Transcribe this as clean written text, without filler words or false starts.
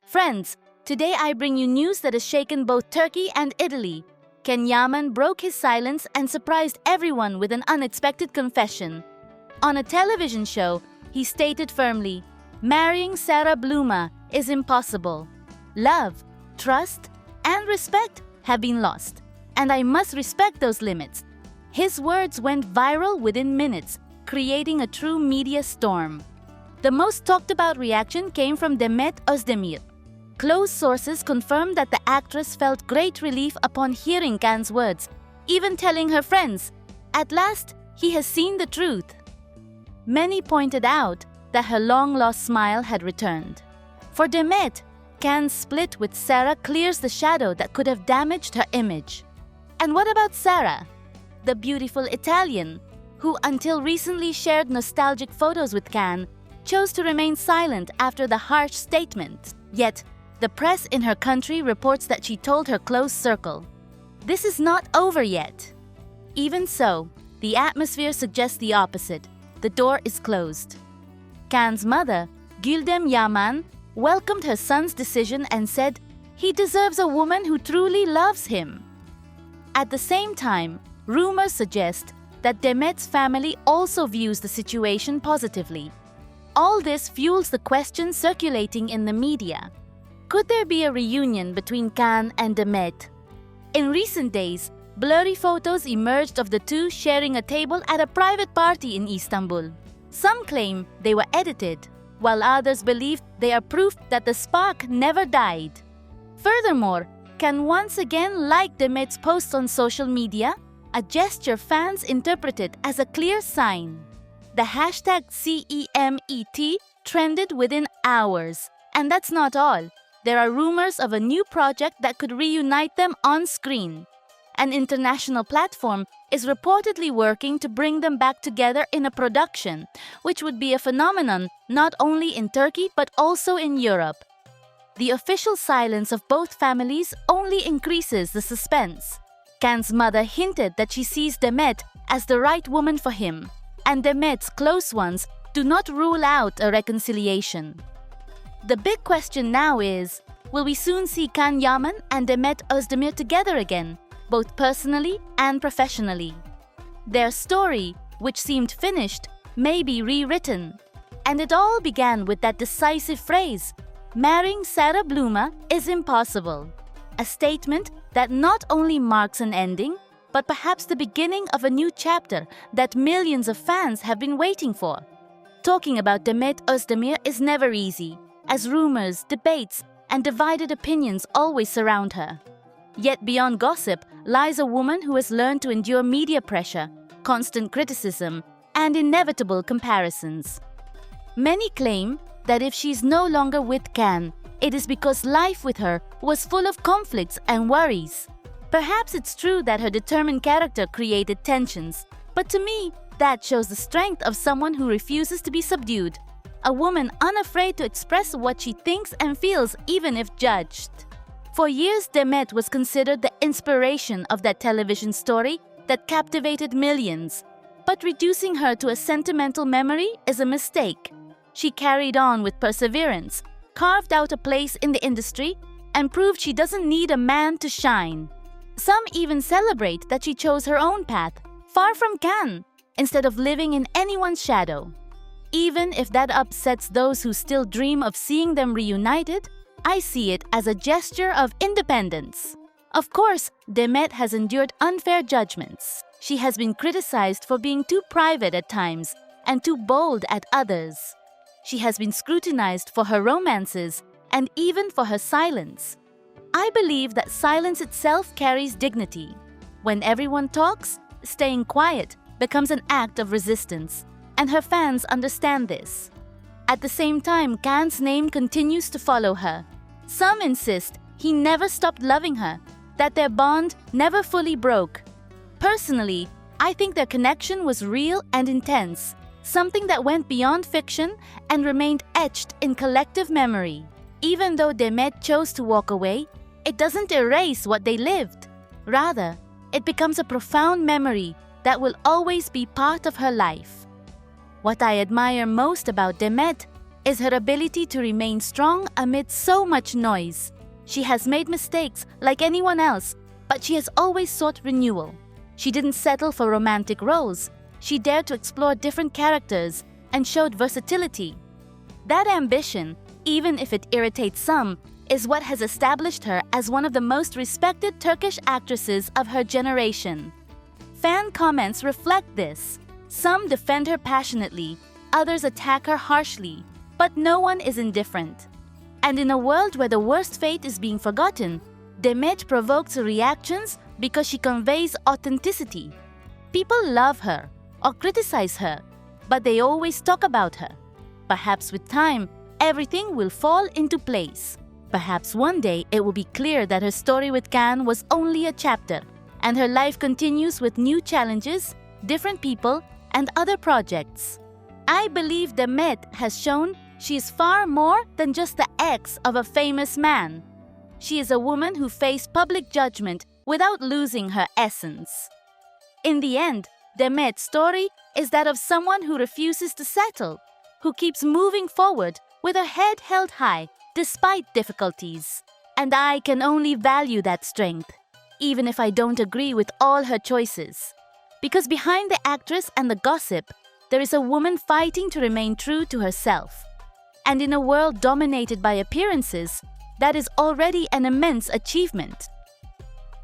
Friends, today I bring you news that has shaken both Turkey and Italy. Can Yaman broke his silence and surprised everyone with an unexpected confession. On a television show, he stated firmly, "Marrying Sara Bluma'S is impossible. Love, trust, and respect have been lost, and I must respect those limits." His words went viral within minutes, creating a true media storm. The most talked about reaction came from Demet Özdemir. Close sources confirmed that the actress felt great relief upon hearing Can's words, even telling her friends, "At last, he has seen the truth." Many pointed out that her long-lost smile had returned. For Demet, Can's split with Sara clears the shadow that could have damaged her image. And what about Sara, the beautiful Italian, who until recently shared nostalgic photos with Can, chose to remain silent after the harsh statement? Yet, the press in her country reports that she told her close circle, "This is not over yet." Even so, the atmosphere suggests the opposite. The door is closed. Can's mother, Güldem Yaman, welcomed her son's decision and said, "He deserves a woman who truly loves him." At the same time, rumors suggest that Demet's family also views the situation positively. All this fuels the question circulating in the media. Could there be a reunion between Can and Demet? In recent days, blurry photos emerged of the two sharing a table at a private party in Istanbul. Some claim they were edited, while others believe they are proof that the spark never died. Furthermore, Can once again liked Demet's posts on social media, a gesture fans interpreted as a clear sign. The hashtag CEMET trended within hours. And that's not all. There are rumors of a new project that could reunite them on screen. An international platform is reportedly working to bring them back together in a production, which would be a phenomenon not only in Turkey but also in Europe. The official silence of both families only increases the suspense. Can's mother hinted that she sees Demet as the right woman for him, and Demet's close ones do not rule out a reconciliation. The big question now is, will we soon see Can Yaman and Demet Özdemir together again, both personally and professionally? Their story, which seemed finished, may be rewritten. And it all began with that decisive phrase, "Marrying Sara Bluma'S is impossible." A statement that not only marks an ending, but perhaps the beginning of a new chapter that millions of fans have been waiting for. Talking about Demet Özdemir is never easy, as rumors, debates, and divided opinions always surround her. Yet beyond gossip lies a woman who has learned to endure media pressure, constant criticism, and inevitable comparisons. Many claim that if she's no longer with Can, it is because life with her was full of conflicts and worries. Perhaps it's true that her determined character created tensions, but to me, that shows the strength of someone who refuses to be subdued. A woman unafraid to express what she thinks and feels even if judged. For years, Demet was considered the inspiration of that television story that captivated millions. But reducing her to a sentimental memory is a mistake. She carried on with perseverance, carved out a place in the industry, and proved she doesn't need a man to shine. Some even celebrate that she chose her own path, far from Can, instead of living in anyone's shadow. Even if that upsets those who still dream of seeing them reunited, I see it as a gesture of independence. Of course, Demet has endured unfair judgments. She has been criticized for being too private at times and too bold at others. She has been scrutinized for her romances and even for her silence. I believe that silence itself carries dignity. When everyone talks, staying quiet becomes an act of resistance, and her fans understand this. At the same time, Can's name continues to follow her. Some insist he never stopped loving her, that their bond never fully broke. Personally, I think their connection was real and intense, something that went beyond fiction and remained etched in collective memory. Even though Demet chose to walk away, it doesn't erase what they lived. Rather, it becomes a profound memory that will always be part of her life. What I admire most about Demet is her ability to remain strong amid so much noise. She has made mistakes like anyone else, but she has always sought renewal. She didn't settle for romantic roles. She dared to explore different characters and showed versatility. That ambition, even if it irritates some, is what has established her as one of the most respected Turkish actresses of her generation. Fan comments reflect this. Some defend her passionately, others attack her harshly, but no one is indifferent. And in a world where the worst fate is being forgotten, Demet provokes reactions because she conveys authenticity. People love her or criticize her, but they always talk about her. Perhaps with time, everything will fall into place. Perhaps one day it will be clear that her story with Can was only a chapter, and her life continues with new challenges, different people, and other projects. I believe Demet has shown she is far more than just the ex of a famous man. She is a woman who faced public judgment without losing her essence. In the end, Demet's story is that of someone who refuses to settle, who keeps moving forward with her head held high despite difficulties. And I can only value that strength, even if I don't agree with all her choices. Because behind the actress and the gossip, there is a woman fighting to remain true to herself. And in a world dominated by appearances, that is already an immense achievement.